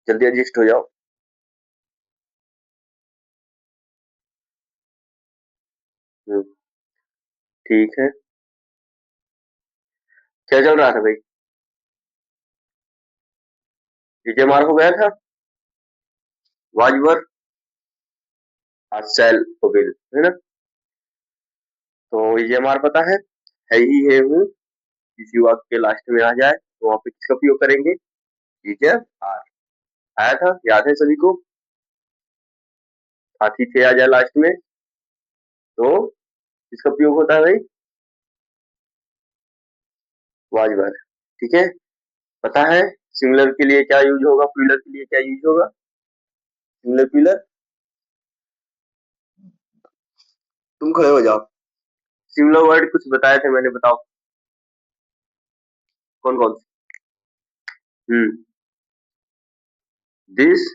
जल्दी एडजस्ट हो जाओ। हम्म, ठीक है। क्या चल रहा था भाई? विजय मार हो गया था। वाजवर सेल विल, है ना? तो विजय मार पता है ही है हूँ। किसी वाक्य के लास्ट में आ जाए तो वहां पे किसका उपयोग करेंगे? विजय आर। आया था, याद है सभी को? साथी थे आ जाए लास्ट में तो किसका उपयोग होता है भाई? वाजवर। ठीक है। पता है सिंगुलर के लिए क्या यूज होगा, प्लूरल के लिए क्या यूज होगा? Singular plural. तुम खड़े हो जाओ। सिंगुलर वर्ड कुछ बताए थे मैंने, बताओ कौन कौन से? दिस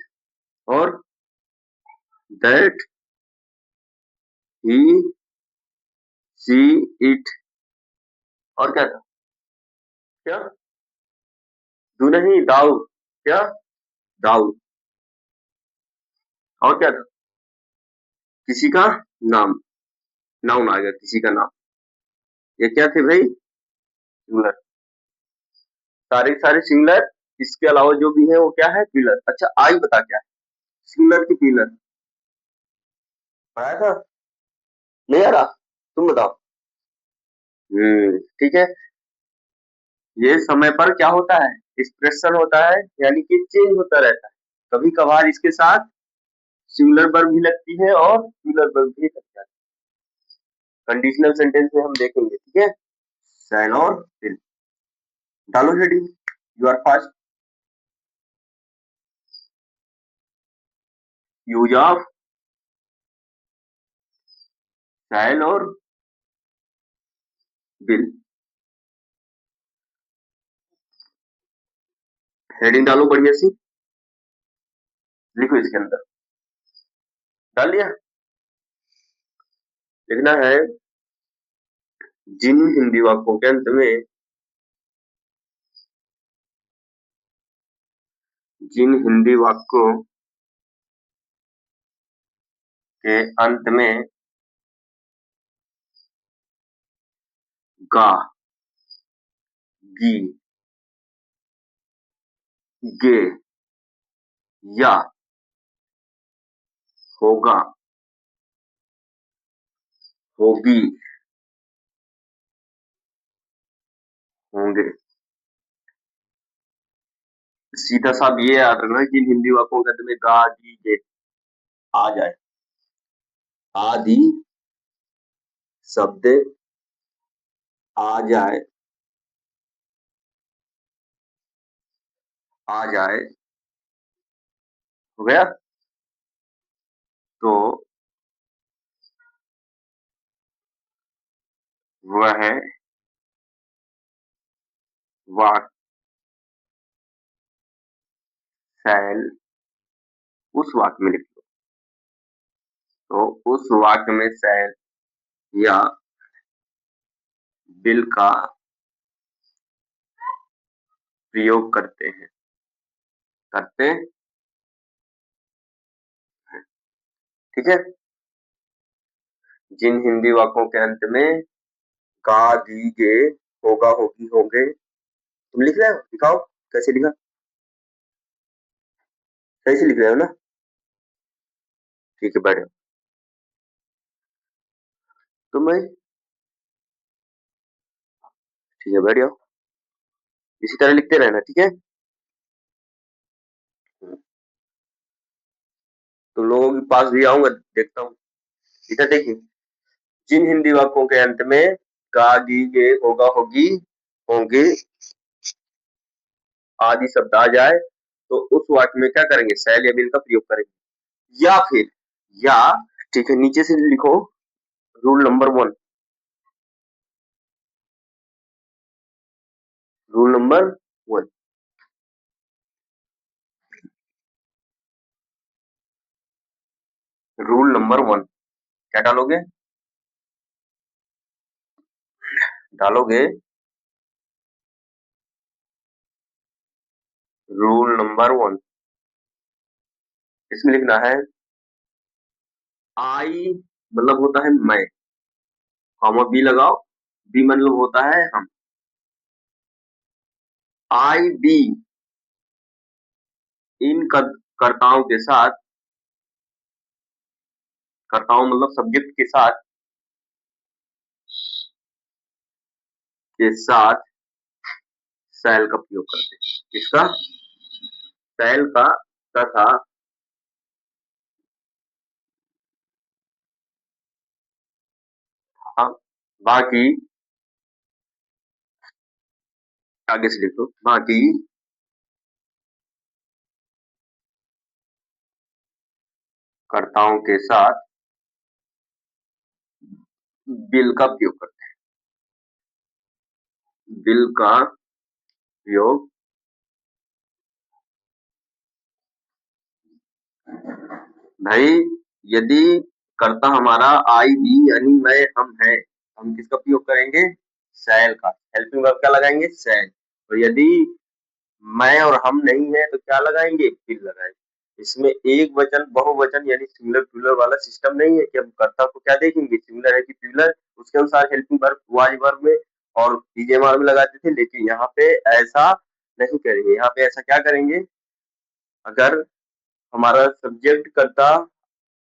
और दैट, ही, सी, इट, और क्या था? क्या? दू नहीं, दाऊ। क्या? दाऊ। और क्या था? किसी का नाम। नाउन आ गया, किसी का नाम। ये क्या थे भाई? सिंगुलर। सारे के सारे सिंगुलर। इसके अलावा जो भी है वो क्या है? प्लूरल। अच्छा आई बता क्या है? सिंगुलर की प्लूरल पढ़ाया था? नहीं आ रहा? तुम बताओ। ठीक है। ये समय पर क्या होता है? एक्सप्रेशन होता है, यानी कि चेंज होता रहता है। कभी कभार इसके साथ सिंगुलर वर्ब भी लगती है और प्लूरल वर्ब भी लग जाती है। कंडीशनल सेंटेंस में हम देखेंगे, ठीक है? शैल और विल। डालो heading. You are fast. Use of shall और विल। हेडिंग डालो बढ़िया सी। लिखो इसके अंदर। डाल लिया? लिखना है जिन हिंदी वाक्यों के अंत में, जिन हिंदी वाक्यों के अंत में गा, गी, गे या होगा, होगी, होंगे। सीधा सा ये याद रखना कि इन हिंदी वाक्यों के अंत में गा, गी, गे आ जाए। आदि शब्द आ जाए, आ जाए। हो गया? तो वह वाक शैल, उस वाक्य में लिख लो। तो उस वाक्य में शैल या बिल का प्रयोग करते हैं, करते हैं। ठीक है। जिन हिंदी वाक्यों के अंत में गा, गी, गे, होगा, होगी, होंगे। तुम लिख रहे हो? दिखाओ कैसे लिखा। सही से लिख रहे हो ना? ठीक है, बैठो। तुम भाई ठीक है, बैठ जाओ। इसी तरह लिखते रहना, ठीक है? तुम लोगों के पास भी आऊंगा, देखता हूँ। इधर देखिए। जिन हिंदी वाक्यों के अंत में गा, गी, गे, होगा, होगी, होंगे आदि शब्द आ जाए तो उस वाक्य में क्या करेंगे? शैल या बिल का प्रयोग करेंगे। या फिर, या, ठीक है, नीचे से लिखो। Rule number 1। Rule number 1। Rule number 1 क्या डालोगे? डालोगे रूल नंबर 1। इसमें लिखना है आई मतलब होता है मैं, कॉमा बी लगाओ, बी मतलब होता है हम, आई बी इन कर्ताओं के साथ, कर्ताओं मतलब सब्जेक्ट के साथ शैल का प्रयोग करते हैं। किसका? शैल का, तथा बाकी, आगे से लिखो, बाकी कर्ताओं के साथ बिल का प्रयोग करते हैं। बिल का प्रयोग भाई, यदि कर्ता हमारा आई बी यानी मैं हम है, हम किसका प्रयोग करेंगे? शैल का। हेल्पिंग वर्ब क्या लगाएंगे? शैल। तो यदि मैं और हम नहीं है तो क्या लगाएंगे? बिल लगाएंगे। इसमें एक वचन बहुवचन यानी सिंगुलर प्लूरल वाला सिस्टम नहीं है कि हम कर्ता को क्या देखेंगे, सिंगुलर है कि प्लूरल, उसके अनुसार हेल्पिंग वर्ब वाज वर्ब में और टीजेएमआर में लगाते थे। लेकिन यहाँ पे ऐसा नहीं करेंगे। यहाँ पे ऐसा क्या करेंगे, अगर हमारा सब्जेक्ट कर्ता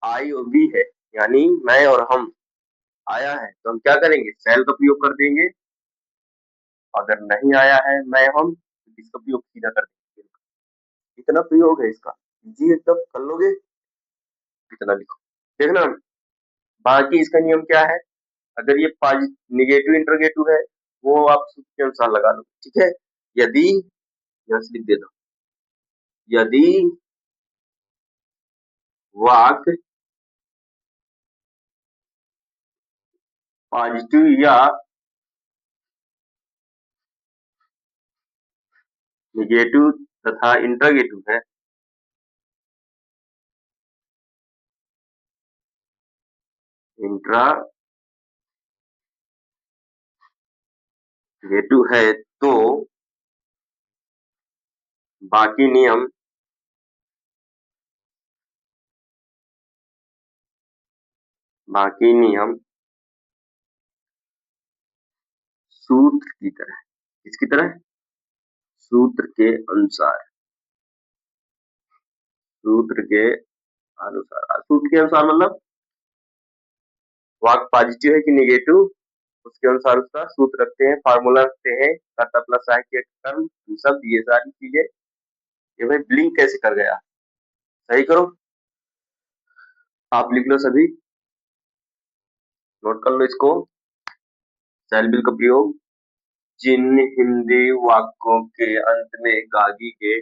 आई और बी है यानी मैं और हम आया है तो हम क्या करेंगे? शैल का प्रयोग कर देंगे। अगर नहीं आया है मैं हम तो किसका प्रयोग सीधा कर देंगे? कितना प्रयोग है इसका, जी एकदम कर लोगे, कितना लिखो देखना। बाकी इसका नियम क्या है, अगर ये निगेटिव इंटरोगेटिव है वो आप सूत्र के अनुसार लगा लो, ठीक है। यदि, यहाँ से लिख देना, यदि वाक्य पॉजिटिव या निगेटिव तथा इंटरोगेटिव है, इंट्रागेटिव है तो बाकी नियम सूत्र की तरह, किसकी तरह? सूत्र के अनुसार, सूत्र के सूत्र के अनुसार मतलब वाक्य पॉजिटिव है कि निगेटिव, उसके अनुसार उसका सूत्र रखते हैं, फार्मूला रखते हैं, कर्ता प्लस सहायक कर्म, सब ये सारी चीजें। ये भाई ब्लिंक कैसे कर गया, सही करो, आप लिख लो सभी, नोट कर लो इसको। शैल बिल का प्रयोग जिन हिंदी वाक्यों के अंत में गागी के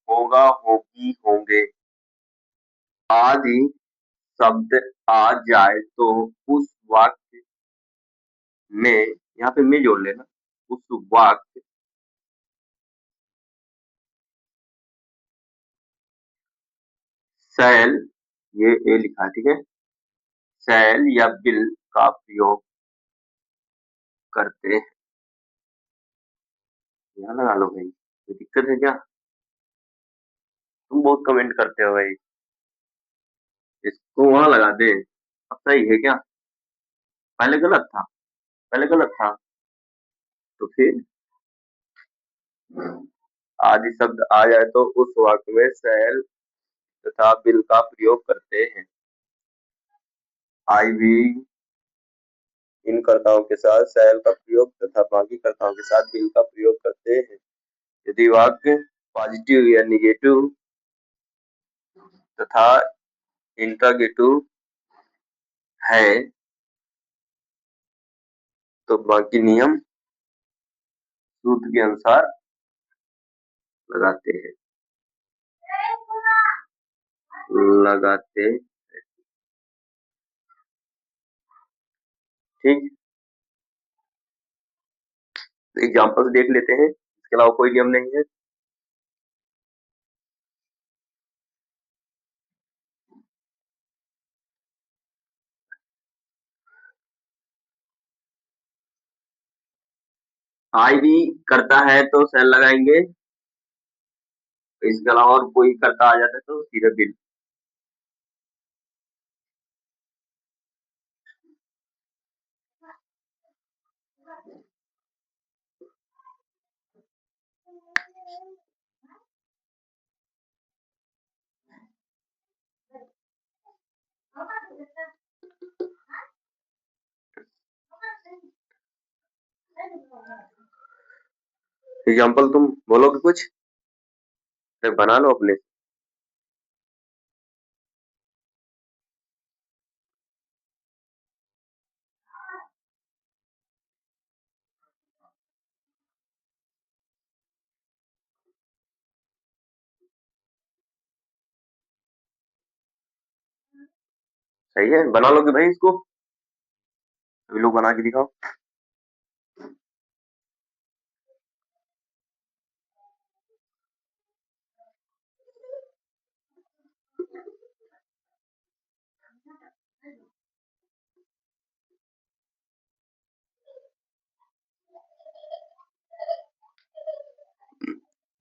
होगा, होगी, होंगे आदि शब्द आ जाए तो उस वाक्य में, यहाँ पे मैं जोड़ लेना, उस वाक्य शैल, ये ए लिखा, ठीक है, शैल या बिल का प्रयोग करते हैं। यहाँ लगा लो भाई, कोई दिक्कत है क्या? तुम बहुत कमेंट करते हो भाई, इसको वहां लगा दे। अब सही है क्या? पहले गलत था, पहले गलत था, तो फिर आदि शब्द आ जाए तो उस वाक्य में शैल तथा बिल का प्रयोग करते हैं। आई भी इन कर्ताओं के साथ शैल का प्रयोग तथा बाकी कर्ताओं के साथ बिल का प्रयोग करते हैं। यदि वाक्य पॉजिटिव या निगेटिव तथा इंट्रागेटिव है तो बाकी नियम सूत्र के अनुसार लगाते हैं, लगाते, ठीक। एग्जाम्पल्स देख लेते हैं, इसके अलावा कोई नियम नहीं है। आई भी करता है तो शैल लगाएंगे, इसके अलावा और कोई करता आ जाता है तो सीधे बिल। एग्जाम्पल तुम बोलोगे कुछ, तो बना लो अपने। सही है, बना लोगे भाई इसको? अभी लोग बना के दिखाओ।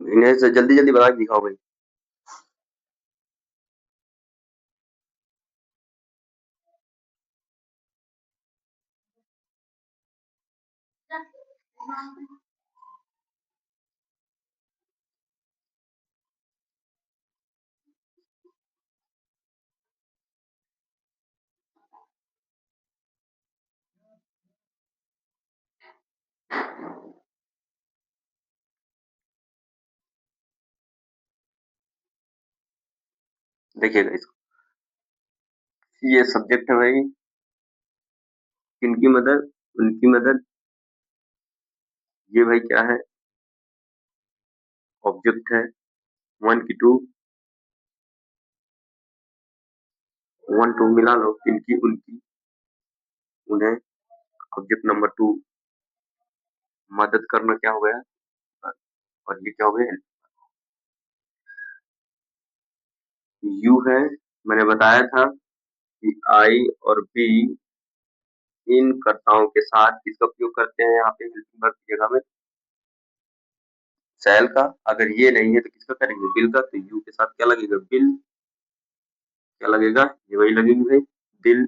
इन्हें से जल्दी जल्दी बना के दिखाओ भाई। देखिएगा इसको, ये सब्जेक्ट है भाई, किनकी मदद, उनकी मदद। ये भाई क्या है, ऑब्जेक्ट है, वन की टू, वन टू मिला लो, किनकी उनकी, उन्हें। ऑब्जेक्ट नंबर टू, मदद करना क्या हो गया, और ये क्या हो गया, यू है। मैंने बताया था कि आई और बी इन कर्ताओं के साथ किसका उपयोग करते हैं यहाँ पे हेल्पिंग वर्ब की जगह में, शैल का। अगर ये नहीं है तो किसका करेंगे, बिल का। तो यू के साथ क्या लगेगा, बिल। क्या लगेगा, ये वही लगेगी भाई, बिल।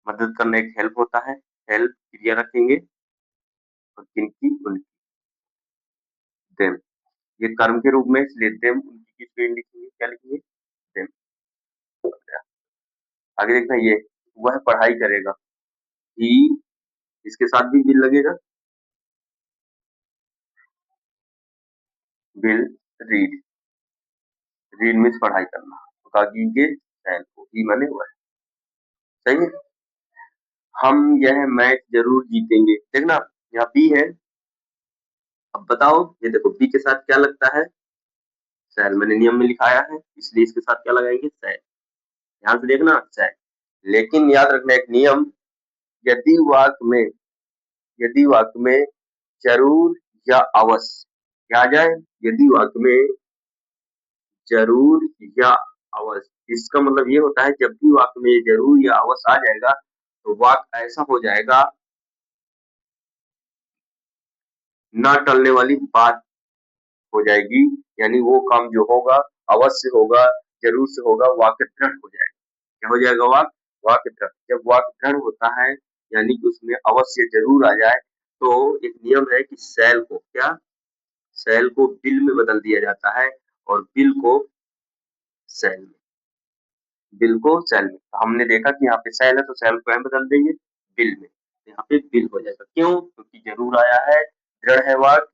मदद करना एक हेल्प होता है, हेल्प क्रिया रखेंगे, और किनकी, उनकी, देम। ये कर्म के रूप में, इसलिए देम उनकी की स्पेलिंग लिखेंगे, क्या लिखेंगे, देम। आगे देखना, ये वह पढ़ाई करेगा, ही, इसके साथ भी बिल लगेगा, बिल रीड। रीड मीन्स पढ़ाई करना, तो कागीगे सैन को ही माने हुआ है। सही है। हम यह मैच जरूर जीतेंगे, देखना यहाँ बी है। अब बताओ, ये देखो बी के साथ क्या लगता है, सैल। मैंने नियम में लिखाया है, इसलिए इसके साथ क्या लगाएंगे, सैल। ध्यान से देखना, सैल। लेकिन याद रखना एक नियम, यदि वाक्य में, यदि वाक्य में जरूर या अवश्य क्या आ जाए, यदि वाक्य में जरूर या अवश्य, इसका मतलब ये होता है जब भी वाक्य में जरूर या अवश्य आ जाएगा तो वाक्य ऐसा हो जाएगा, ना टलने वाली बात हो जाएगी। यानी वो काम जो होगा अवश्य होगा, जरूर से होगा, वाक्य दृढ़ हो जाएगा। क्या हो जाएगा, वाक्य दृढ़। जब वाक्य दृढ़ होता है, यानी कि उसमें अवश्य जरूर आ जाए, तो एक नियम है कि शैल को क्या, शैल को बिल में बदल दिया जाता है, और बिल को शैल में, बिल को शैल में। तो हमने देखा कि यहाँ पे शैल है तो शैल को हम बदल देंगे बिल में, तो यहाँ पे बिल हो जाएगा। क्यों, क्योंकि जरूर आया है, दृढ़ है वाक्य,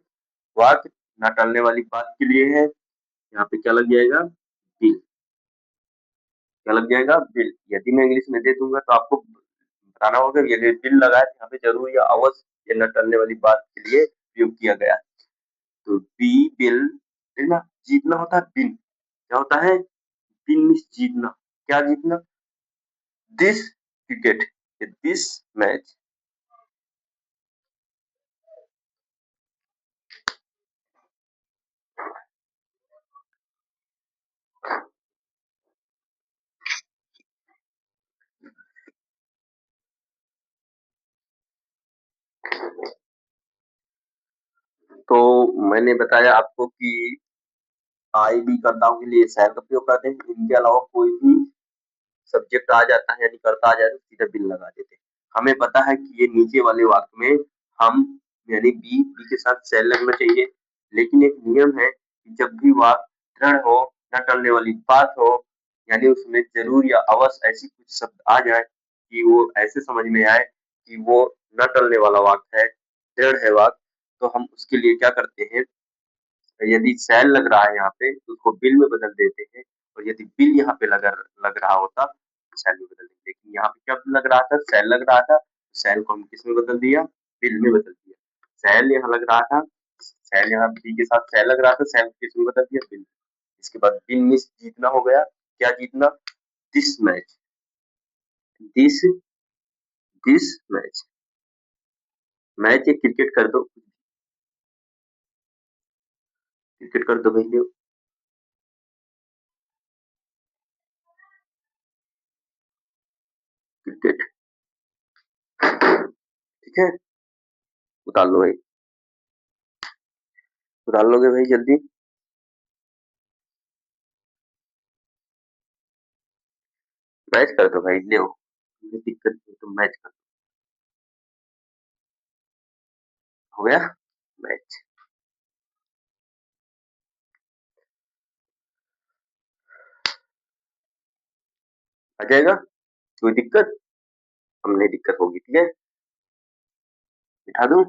वाक्य न टलने वाली बात के लिए है। यहाँ पे क्या लग जाएगा, बिल। क्या लग जाएगा, बिल। यदि मैं इंग्लिश में दे दूंगा तो आपको बताना होगा, यदि बिल लगा है तो यहाँ पे जरूर या अवश्य या न टलने वाली बात के लिए प्रयोग किया गया है। तो बी बिल, है ना, जीतना होता है बिन। क्या होता है, बिन मीन्स जीतना। क्या जीतना, दिस क्रिकेट, दिस मैच। तो मैंने बताया आपको कि आई बी कर्ताओं के लिए शैल का प्रयोग करते हैं, इनके अलावा कोई भी सब्जेक्ट आ जाता है, यानी कर्ता आ जाए तो सीधा बिल लगा देते हैं। हमें पता है कि ये नीचे वाले वाक्य में हम, यानी बी, बी के साथ शैल लगना चाहिए। लेकिन एक नियम है कि जब भी वाक्य दृढ़ हो, न टलने वाली बात हो, यानी उसमें जरूर या अवश्य ऐसी कुछ शब्द आ जाए कि वो ऐसे समझ में आए कि वो न टलने वाला वाक्य है, दृढ़ है वाक्य, तो हम उसके लिए क्या करते हैं, यदि सेल लग रहा है यहाँ पे तो उसको बिल में बदल देते हैं, और यदि बिल यहाँ पे लग रहा होता तो सेल में बदल देते। लेकिन यहाँ पे क्या लग रहा था, सेल लग रहा था, सेल को हम किस में बदल दिया, बिल में बदल दिया। सेल यहाँ लग रहा था, सेल यहाँ बी के साथ सेल लग रहा था, सेल किस में बदल दिया, बिल। इसके बाद बिल में जीतना हो गया, क्या जीतना, this match, this this match, match एक क्रिकेट कर दो, क्रिकेट कर दो भैया, क्रिकेट, ठीक है, उतार लो भाई, उतार लोगे भाई जल्दी, मैच कर दो भाई, ले दिक्कत नहीं, तुम मैच कर, हो गया मैच, आ जाएगा, कोई दिक्कत, हम नहीं दिक्कत होगी, ठीक है, बिठा दूं,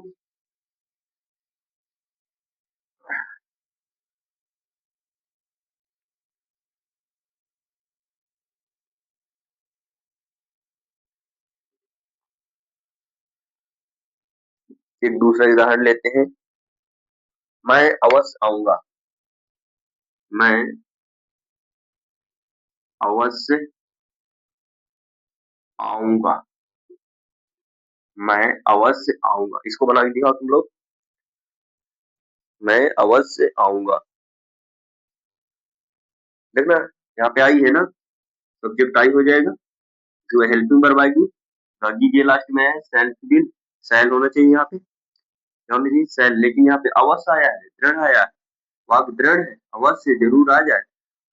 एक दूसरा उदाहरण लेते हैं, मैं अवश्य आऊंगा, मैं अवश्य आऊंगा, मैं अवश्य आऊंगा, इसको बना के दिखाओ तुम लोग, मैं अवश्य आऊंगा, देखना यहाँ पे आई है ना, सब्जेक्ट आई हो जाएगा, जो हेल्पिंग वर्ब आएगी, बाकी ये लास्ट में है, सेल्फ बिल, सेल होना चाहिए यहाँ पे, क्या होना चाहिए, सेल, लेकिन यहाँ पे अवश्य आया है, दृढ़ आया है, वाक दृढ़ है, अवश्य जरूर आ जाए,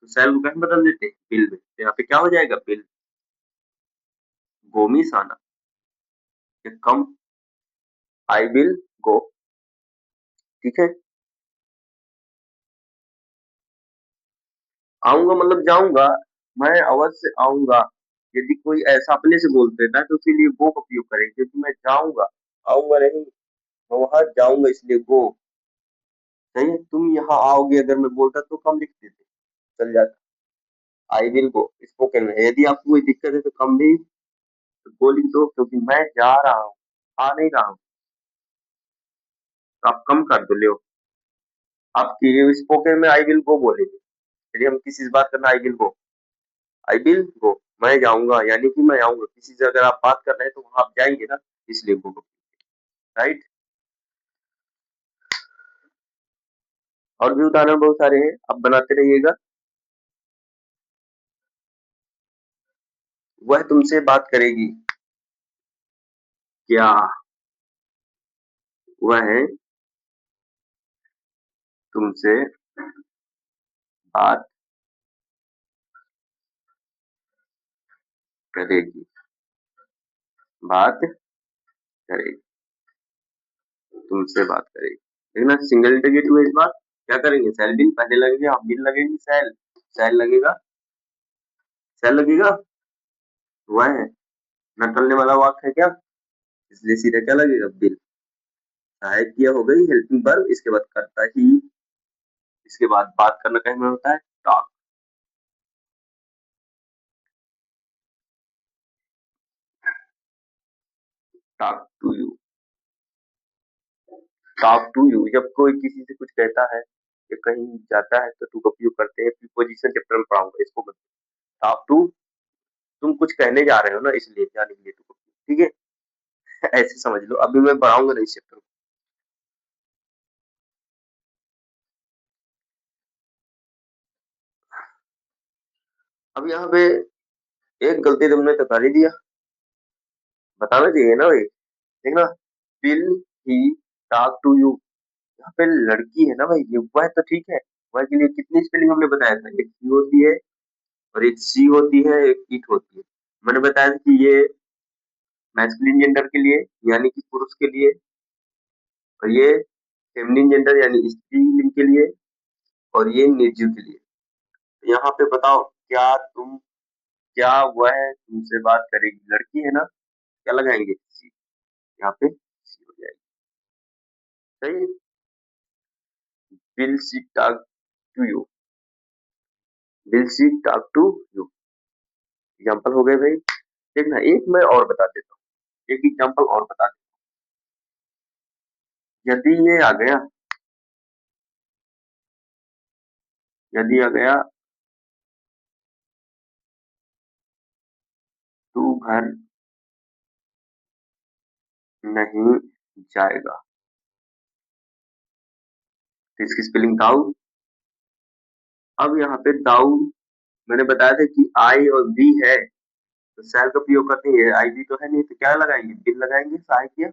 तो सेल को कैसे बदल देते हैं, बिल में, तो यहाँ पे क्या हो जाएगा, बिल, गो मीन्स आना, कम, आई विल गो, ठीक है, आऊंगा मतलब जाऊंगा, मैं अवश्य आऊंगा, यदि कोई ऐसा अपने से बोल देता है तो उसके लिए वो का उपयोग करेंगे, क्योंकि मैं जाऊंगा, आऊंगा नहीं, मैं वहां जाऊंगा, इसलिए वो, सही है, तुम यहाँ आओगे अगर मैं बोलता तो कम लिख देते, चल जाता, आई विल गो, स्पोकन में, यदि आपको कोई दिक्कत है तो कम भी वो लिख दो, क्योंकि मैं जा रहा हूँ, आ नहीं रहा हूँ, तो आप कम कर दो, ले, आप स्पोकन में आई विल गो बोलेंगे, यदि हम किसी से बात करना, I will go, I will go, मैं जाऊंगा, यानी कि मैं आऊंगा, किसी से अगर आप बात कर रहे हैं तो वहां आप जाएंगे ना, इसलिए गो, राइट। और भी उदाहरण बहुत सारे हैं, आप बनाते रहिएगा, वह तुमसे बात करेगी, क्या, वह तुमसे बात करेगी, बात करेगी, तुमसे बात करेगी, देखना सिंगल इंटीग्रेटिव है इस बार, क्या करेंगे, सेल बिल पहले लगेंगे, आप बिल लगेंगे, सेल, सेल लगेगा, सेल लगेगा, वह है, न टलने वाला वाक्य है क्या, इसलिए सीधे क्या लगेगा, बिल, सहायक क्रिया हो गई, हेल्पिंग वर्ब, इसके बाद करता ही, इसके बाद बात करना कहीं में होता है, talk, talk to you, talk to you, जब कोई किसी से कुछ कहता है या कहीं जाता है तो टू का उपयोग करते हैं, प्रीपोजिशन चैप्टर में पढ़ाऊंगा इसको, टॉक टू, तुम कुछ कहने जा रहे हो ना, इसलिए जाने के लिए टू, ठीक है, ऐसे समझ लो, अभी मैं पढ़ाऊंगा नहीं इस चैप्टर को। अब यहाँ पे एक गलती तुमने तो कर ही दिया, बताना चाहिए ना भाई, देखना, will he talk to you, यहाँ पे लड़की है ना भाई, ये वह तो ठीक है, वह के लिए कितनी स्पेलिंग हमने बताया था, एक सी होती है, और एक सी होती है, एक इट होती है, मैंने बताया था कि ये मैस्कुलिन जेंडर के लिए, यानी कि पुरुष के लिए, और ये फेमिनिन जेंडर यानी स्त्रीलिंग के लिए, और ये निर्जीव के लिए, तो यहाँ पे बताओ, क्या तुम, क्या वह तुमसे बात करेगी, लड़की है ना, क्या लगाएंगे, सी, यहाँ पे सी हो जाएगी, सही है। Will she talk to you, will she talk to you, example हो गए भाई। देखना एक मैं और बता देता हूँ, एक एग्जाम्पल और बता देता हूँ। यदि ये आ गया, यदि आ गया तू घर नहीं जाएगा, तो इसकी स्पेलिंग दाऊ। अब यहाँ पे दाऊ मैंने बताया था कि आई और बी है, तो शैल का प्रयोग करते हैं, आई बी तो है नहीं, तो क्या लगाएंगे, बिल लगाएंगे, सहायक किया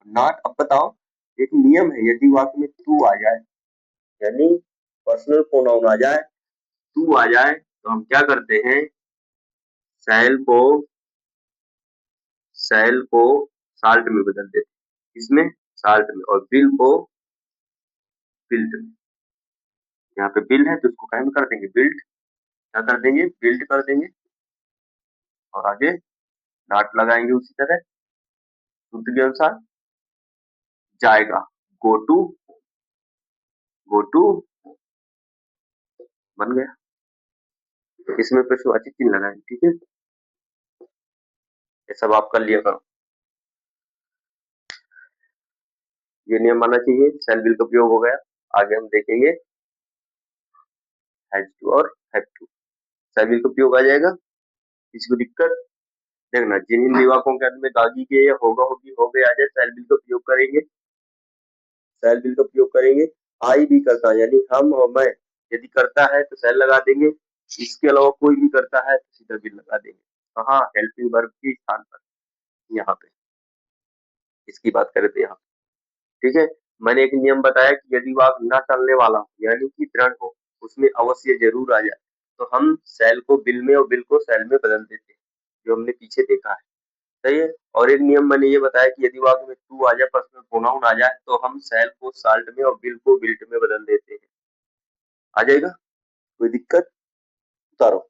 नॉट। अब बताओ, एक नियम है, यदि वाक्य में तू आ जाए, यानी पर्सनल प्रोनाउन आ जाए, तू आ जाए, तो हम क्या करते हैं, शैल को शैल को साल्ट में बदल देते हैं। इसमें साल्ट में, और बिल को बिल्ट में। यहाँ पे बिल है तो उसको क्या में कर देंगे, बिल्ट। क्या कर देंगे, बिल्ट कर देंगे, और आगे नॉट लगाएंगे उसी तरह सूत्र के अनुसार। जाएगा, गो टू, गो टू बन गया। इसमें प्रश्नवाची चिन्ह लगाएंगे, ठीक है। ये सब आप कर लिया करो, ये नियम मानना चाहिए। शैल बिल का उपयोग हो गया। आगे हम देखेंगे हैज टू और हैव टू। शैल बिल का उपयोग आ जाएगा, किसी को दिक्कत, देखना जिन हिंदी वाक्यों के अंत में दागी के या होगा होगी हो गया आ जाए, शैल बिल का उपयोग करेंगे, शैल बिल का उपयोग करेंगे। आई भी करता है, यानी हम और मैं, यदि करता है तो शैल लगा देंगे, इसके अलावा कोई भी करता है तो सीधा बिल लगा देंगे। हाँ, हेल्पिंग वर्ब के स्थान पर, यहाँ पे इसकी बात करें तो यहाँ, ठीक है। मैंने एक नियम बताया कि यदि वाक्य न टलने वाला हो, यानी कि दृढ़ हो, उसमें अवश्य जरूर आ जाए, तो हम शैल को बिल में और बिल को शैल में बदल देते हैं, जो हमने पीछे देखा है, सही है। और एक नियम मैंने ये बताया कि यदि वाक्य में तू आ जाए, पर्सनल प्रोनाउन आ जाए, तो हम शैल को साल्ट में और बिल को बिल्ट में बदल देते हैं। आ जाएगा, कोई दिक्कत, उतारो।